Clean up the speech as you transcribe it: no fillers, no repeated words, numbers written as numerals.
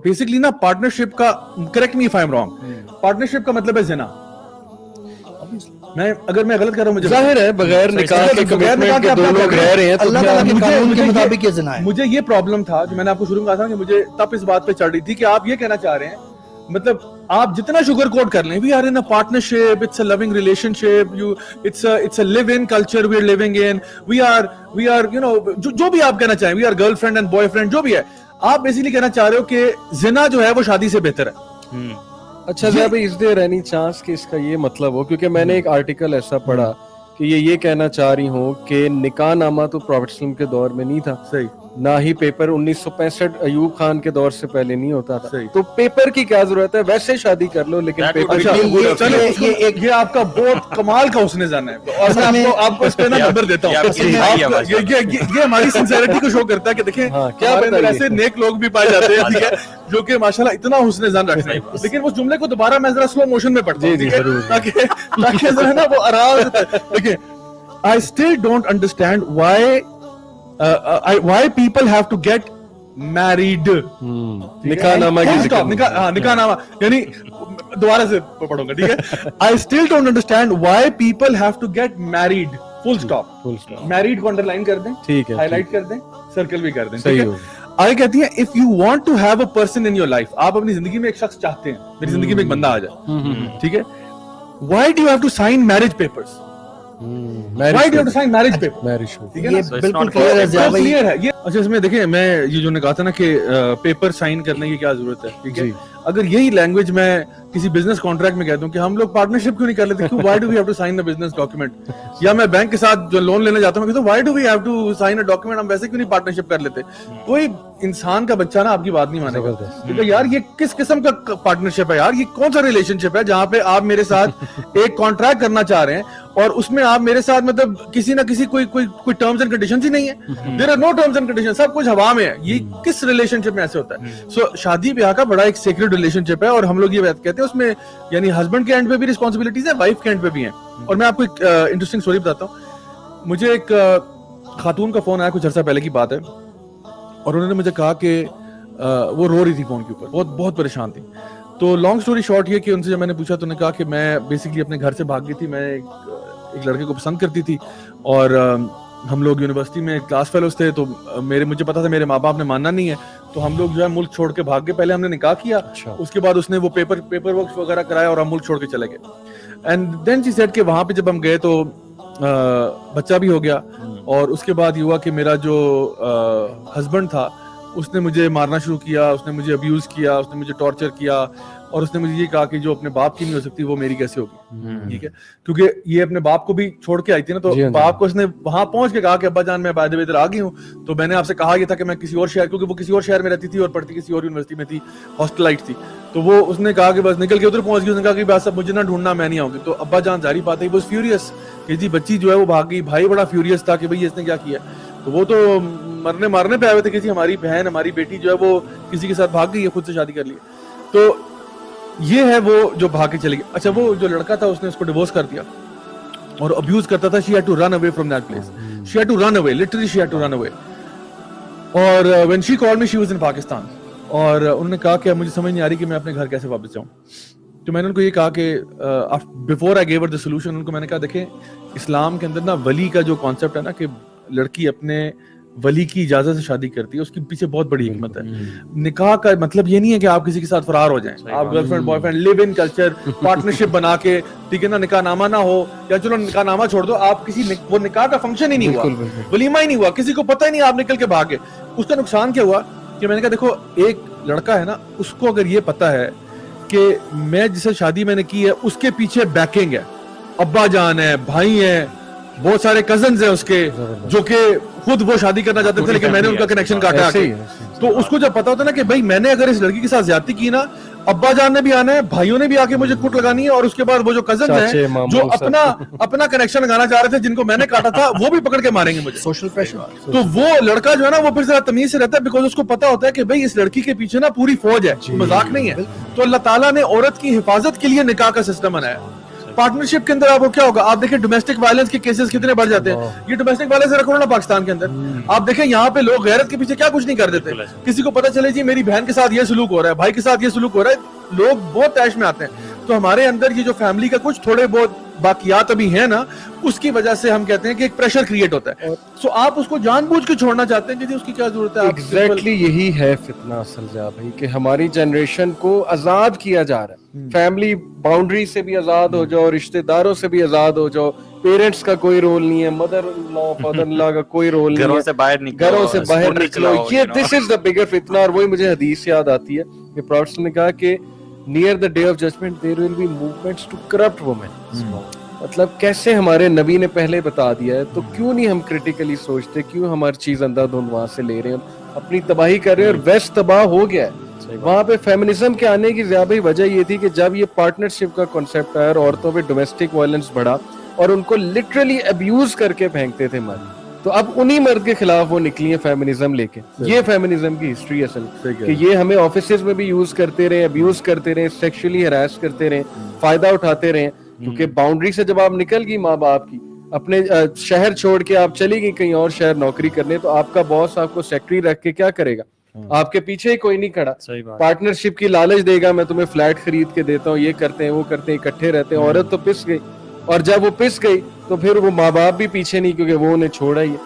Basically ना partnership का, correct me if I am wrong, partnership का मतलब है जिना। अगर मैं गलत कर रहा हूँ मुझे जाहिर है, बगैर निकाह के कमिटमेंट के दो लोग रह रहे हैं तो अल्लाह ताला के कानून के मुताबिक ये ज़िना है। मुझे ये प्रॉब्लम था जो मैंने आपको शुरू में कहा था कि मुझे तब इस बात पे चढ़ रही थी कि आप ये कहना चाह रहे हैं, मतलब आप जितना शुगर कोट कर लें, we are in a partnership, it's a loving relationship, it's a live in culture we are living in, we are you know जो भी आप कहना चाहें, we are girlfriend and boyfriend, जो भी है, आप बेसिकली कहना चाह रहे हो कि जिना जो है वो शादी से बेहतर है। अच्छा ज़रा भाई, इज देयर एनी चांस कि इसका ये मतलब हो, क्योंकि मैंने एक आर्टिकल ऐसा पढ़ा कि ये कहना चाह रही हूँ कि निकाह नामा तो प्रॉफेट सल्लल्लाहु अलैहि वसल्लम के दौर में नहीं था, सही, ना ही पेपर 1965 अयूब खान के दौर से पहले नहीं होता था, सही। तो पेपर की क्या जरूरत है, वैसे शादी कर लो लेकिन पेपर अच्छा, ये आपका बहुत कमाल का उसने जाना है, और मैं आपको इस पे ना नंबर देता हूँ, ये हमारी सिंसेरिटी को शो करता है कि देखें क्या ऐसे नेक लोग भी पाए जाते हैं, ठीक है, जो कि माशाल्लाह इतना हुस्न जान रखते हैं। लेकिन वो जुमले को दोबारा मैं जरा स्लो मोशन में पढ़ता हूँ ताकि जरा ना वो आराम से, देखिए, I still don't understand why people have to get married. निकाह नामा की जिक्र निकाह नामा यानी दोबारा से पढ़ूंगा, ठीक है। I still don't understand why people have to get married. Full stop. Married को अंडरलाइन कर दें, ठीक है, हाईलाइट कर दें, सर्कल भी कर दें, सही ठीक है। आगे कहती है, if you want to have a person in your life, आप अपनी जिंदगी में एक शख्स चाहते हैं, मेरी जिंदगी में एक बंदा आ जाए, ठीक है, why do you have to sign marriage papers? Why do you have to sign marriage papers? Marriage, ठीक है ना, बिल्कुल क्लियर है। ये अच्छा, इसमें देखिए, मैं ये जो ने कहा था ना कि पेपर साइन करने की क्या जरूरत है, ठीक है, अगर यही लैंग्वेज मैं किसी बिजनेस कॉन्ट्रैक्ट में कह दूं कि हम लोग पार्टनरशिप क्यों नहीं कर लेते, क्यों, why do we have to sign the business document, या मैं बैंक के साथ जो लोन लेने जाता हूं कहता हूं why do we have to sign a document, हम वैसे क्यों नहीं पार्टनरशिप कर लेते, कोई इंसान का बच्चा ना आपकी बात नहीं मानेगा, ठीक है यार, ये किस किस्म का पार्टनरशिप है यार, ये कौन सा रिलेशनशिप है जहां पे आप मेरे साथ एक कॉन्ट्रैक्ट करना चाह रहे हैं और उसमें आप मेरे साथ मतलब किसी ना किसी कोई टर्म्स एंड कंडीशंस ही नहीं है, there are no terms and conditions, सब कुछ हवा में है, ये किस रिलेशनशिप में ऐसे होता है। सो शादी ब्याह का बड़ा एक सीक्रेट रिलेशनशिप है, और हम लोग ये बात कहते हैं उसमें यानी हस्बैंड के एंड पे भी रिस्पांसिबिलिटीज है, वाइफ के एंड पे भी हैं। और मैं आपको एक इंटरेस्टिंग स्टोरी बताता हूँ। मुझे एक खातून का फोन आया, कुछ अर्सा पहले की बात है, और उन्होंने मुझे कहा कि वो रो रही थी फोन के ऊपर, बहुत परेशान थी। तो लॉन्ग स्टोरी शॉर्ट ये कि उनसे जब मैंने पूछा तो उन्होंने कहा कि मैं बेसिकली अपने घर से भाग गई थी, मैं एक लड़के को पसंद करती थी, और हम लोग यूनिवर्सिटी में क्लास फेलोज थे, तो मुझे पता था मेरे माँ बाप ने मानना नहीं है, तो हम लोग जो है मुल्क छोड़ के भाग गए। पहले हमने निकाह किया, उसके बाद उसने वो पेपर वर्क वगैरह कराया और हम मुल्क छोड़ के चले गए। एंड देन शी सेड कि वहां पे जब हम गए तो बच्चा भी हो गया, और उसके बाद ये हुआ कि मेरा जो हस्बैंड था उसने मुझे मारना शुरू किया, उसने मुझे अब्यूज किया, उसने मुझे टॉर्चर किया, और उसने मुझे ये कहा कि जो अपने बाप की नहीं हो सकती वो मेरी कैसे होगी, ठीक है, क्योंकि ये अपने बाप को भी छोड़ के आई थी ना, तो बाप को उसने वहां पहुंच के कहा कि अब्बा जान मैं बाय द वे इधर आ गई हूँ, तो मैंने आपसे कहा ये था कि मैं किसी और शहर, क्योंकि वो किसी और शहर में रहती थी और पढ़ती किसी और यूनिवर्सिटी में थी, हॉस्टलाइट थी, तो वो उसने कहा कि बस निकल के उधर पहुंच गई, उसने कहा कि बस अब मुझे ना ढूंढना, मैं नहीं आऊंगी। तो अब्बा जान जारी बात है, वो फ्यूरियस कि जी बच्ची जो है वो भाग गई, भाई बड़ा फ्यूरियस था कि भाई इसने क्या किया, तो वो तो मारने पे आए हुए थे कि जी हमारी बहन, हमारी बेटी जो है वो किसी के साथ भाग गई है, खुद से शादी कर ली। तो ये है वो जो भाग के चली गई। अच्छा, वो जो लड़का था उसने उसको डिवोर्स कर दिया और अब्यूज करता था, she had to run away from that place, she had to run away, literally she had to run away. और when she called me she was in Pakistan, और उन्होंने कहा कि मुझे समझ नहीं आ रही कि मैं अपने घर कैसे वापस जाऊं। तो मैंने उनको ये कहा कि before I give her the solution, उनको मैंने कहा देखें, इस्लाम के अंदर ना वली का जो कॉन्सेप्ट है ना कि लड़की अपने वली की इजाजत से शादी करती है, उसके पीछे बहुत बड़ी हिकमत है। निकाह का मतलब ये नहीं है कि आप किसी के साथ फरार हो जाएं, आप girlfriend boyfriend live in culture partnership बना के, ठीक है ना, निकाह नामा ना हो, या चलो निकाह नामा छोड़ दो, आप वो निकाह का फंक्शन ही नहीं हुआ, वलीमा ही नहीं हुआ, किसी को पता ही नहीं, आप निकल के भागे। उसका नुकसान क्या हुआ कि मैंने कहा देखो, एक लड़का है ना, उसको अगर ये पता है कि मैं जिसे शादी मैंने की है उसके पीछे बैकिंग है, अब्बा जान है, भाई है, बहुत सारे कजन्स हैं उसके जो कि खुद वो शादी करना चाहते थे लेकिन मैंने उनका कनेक्शन काटा, तो उसको जब पता होता है ना कि भाई मैंने अगर इस लड़की के साथ ज्यादती की ना, अब्बा जान ने भी आना है, भाइयों ने भी आके मुझे कुट लगानी है, और उसके बाद वो जो कजन हैं जो अपना कनेक्शन लगाना चाह रहे थे, जिनको मैंने काटा था, वो भी पकड़ के मारेंगे मुझे, सोशल प्रेशर। तो वो लड़का जो है ना वो फिर से तमीज से रहता है, बिकॉज उसको पता होता है कि भाई इस लड़की के पीछे ना पूरी फौज है, मजाक नहीं है। तो अल्लाह ताला ने औरत की हिफाजत के लिए निकाह का सिस्टम बनाया, पार्टनरशिप के अंदर आपको क्या होगा, आप देखें डोमेस्टिक वायलेंस के केसेस कितने बढ़ जाते हैं, ये डोमेस्टिक वायलेंस रखो ना पाकिस्तान के अंदर, आप देखें यहाँ पे लोग गैरत के पीछे क्या कुछ नहीं कर देते, किसी को पता चले जी मेरी बहन के साथ ये सलूक हो रहा है, भाई के साथ ये सलूक हो रहा है, लोग बहुत तैश में आते हैं। तो हमारे अंदर ये जो फैमिली का कुछ थोड़े बहुत बाकियात अभी है ना, उसकी वजह से हम कहते हैं कि एक प्रेशर क्रिएट होता है। सो आप उसको जानबूझ के छोड़ना चाहते हैं, उसकी क्या जरूरत है? एग्जैक्टली यही है फितना असल जा भाई, कि हमारी जनरेशन को आजाद किया जा रहा है, फैमिली बाउंड्री से भी आजाद हो जाओ, रिश्तेदारों से भी आजाद हो जाओ, पेरेंट्स का कोई रोल नहीं है, मदर लॉ फादर लॉ का कोई रोल नहीं है, घरों से बाहर निकलो, ये दिस इज द बिगर फितना। और वही मुझे हदीस याद आती है कि प्रॉफेट ने कहा कि near the day of judgement there will be movements to corrupt women. मतलब कैसे हमारे नबी ने पहले बता दिया है, तो क्यों नहीं हम क्रिटिकली सोचते, क्यों हम हर चीज अंधाधुंध वहां से ले रहे हैं, अपनी तबाही कर रहे हैं, और वेस्ट तबाह हो गया है। वहां पे फेमिनिज्म के आने की ज्यादा वजह ये थी कि जब ये पार्टनरशिप का कॉन्सेप्ट आया और औरतों पे डोमेस्टिक वायलेंस बढ़ा और उनको लिटरली अब्यूज करके फेंकते थे मर्द, तो अब उन्हीं मर्द के खिलाफ वो निकली है फेमिनिज्म लेके। ये फेमिनिज्म की हिस्ट्री असल कि ये हमें ऑफिसेज में भी यूज करते रहे, अब्यूज करते रहे, सेक्सुअली हरास करते रहे, फायदा उठाते रहे, क्योंकि बाउंड्री से जब आप निकल गई माँ बाप की, अपने शहर छोड़ के आप चली गई कहीं और शहर नौकरी करने, तो आपका बॉस आपको सेक्रेटरी रख के क्या करेगा? आपके पीछे ही कोई नहीं खड़ा, पार्टनरशिप की लालच देगा, मैं तुम्हें फ्लैट खरीद के देता हूँ, ये करते हैं वो करते हैं, इकट्ठे रहते हैं। औरत तो पिस गई, और जब वो पिस गई तो फिर वो माँ बाप भी पीछे नहीं, क्योंकि वो उन्हें छोड़ा ही है।